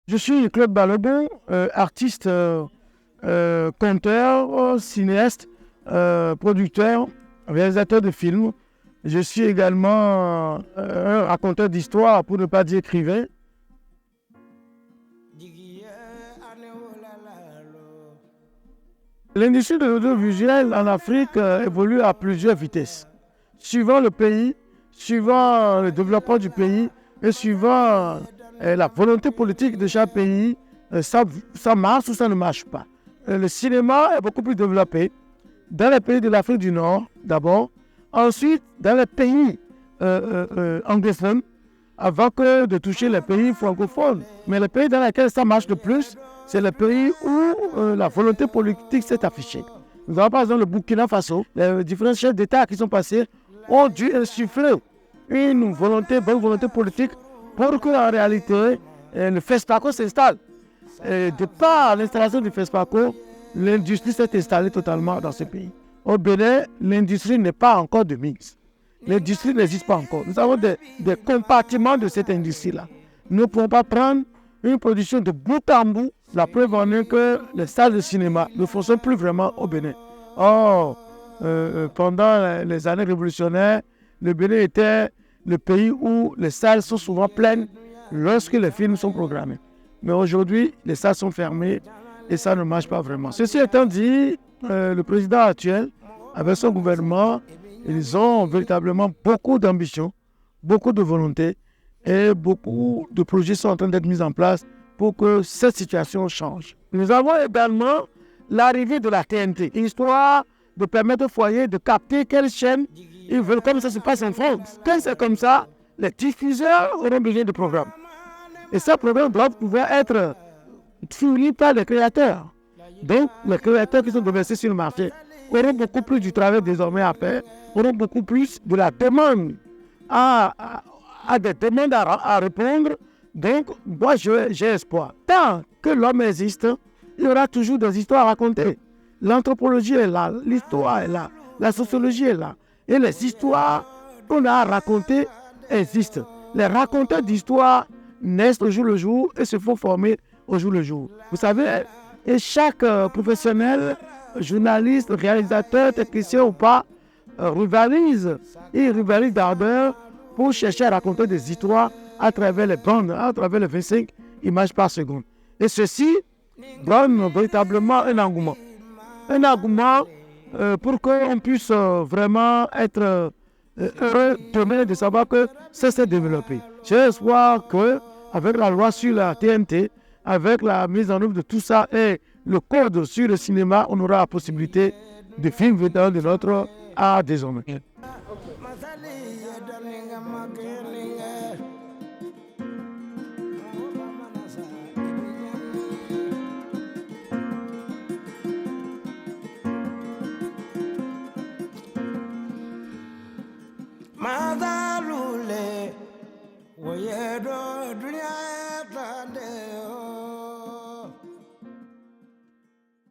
Je suis Claude Balogun, artiste, conteur, cinéaste, producteur, réalisateur de films. Je suis également un raconteur d'histoire, pour ne pas dire écrivain. L'industrie de l'audiovisuel en Afrique évolue à plusieurs vitesses. Suivant le pays, suivant le développement du pays et suivant la volonté politique de chaque pays, ça marche ou ça ne marche pas. Le cinéma est beaucoup plus développé dans les pays de l'Afrique du Nord, d'abord. Ensuite, dans les pays anglophones, avant que de toucher les pays francophones. Mais les pays dans lesquels ça marche le plus, c'est les pays où la volonté politique s'est affichée. Nous avons par exemple le Burkina Faso. Les différents chefs d'État qui sont passés ont dû insuffler une bonne volonté politique pour que, en réalité, le FESPACO s'installe. De par l'installation du FESPACO, l'industrie s'est installée totalement dans ce pays. Au Bénin, l'industrie n'est pas encore de mise. L'industrie n'existe pas encore. Nous avons des compartiments de cette industrie-là. Nous ne pouvons pas prendre une production de bout en bout. La preuve en est que les salles de cinéma ne fonctionnent plus vraiment au Bénin. Or, pendant les années révolutionnaires, le Bénin était le pays où les salles sont souvent pleines lorsque les films sont programmés. Mais aujourd'hui, les salles sont fermées et ça ne marche pas vraiment. Ceci étant dit, le président actuel, avec son gouvernement, ils ont véritablement beaucoup d'ambition, beaucoup de volonté et beaucoup de projets sont en train d'être mis en place pour que cette situation change. Nous avons également l'arrivée de la TNT, histoire de permettre aux foyers de capter quelle chaîne ils veulent, comme ça se passe en France. Quand c'est comme ça, les diffuseurs auront besoin de programmes. Et ces programmes doivent pouvoir être fournis par les créateurs. Donc, les créateurs qui sont déversés sur le marché auront beaucoup plus du travail désormais à faire, auront beaucoup plus de la demande à des demandes à répondre. Donc, moi, j'ai espoir. Tant que l'homme existe, il y aura toujours des histoires à raconter. L'anthropologie est là, l'histoire est là, la sociologie est là. Et les histoires qu'on a à raconter existent. Les raconteurs d'histoires naissent au jour le jour et se font former au jour le jour. Vous savez, et chaque professionnel, journaliste, réalisateur, technicien ou pas, rivalise d'ardeur pour chercher à raconter des histoires à travers les bandes, à travers les 25 images par seconde. Et ceci donne véritablement un engouement. Un engouement pour qu'on puisse vraiment être heureux demain de savoir que ça s'est développé. J'ai espoir qu'avec la loi sur la TNT, avec la mise en œuvre de tout ça et le code sur le cinéma, on aura la possibilité de filmer de notre art désormais. Madalule, woyedo dunia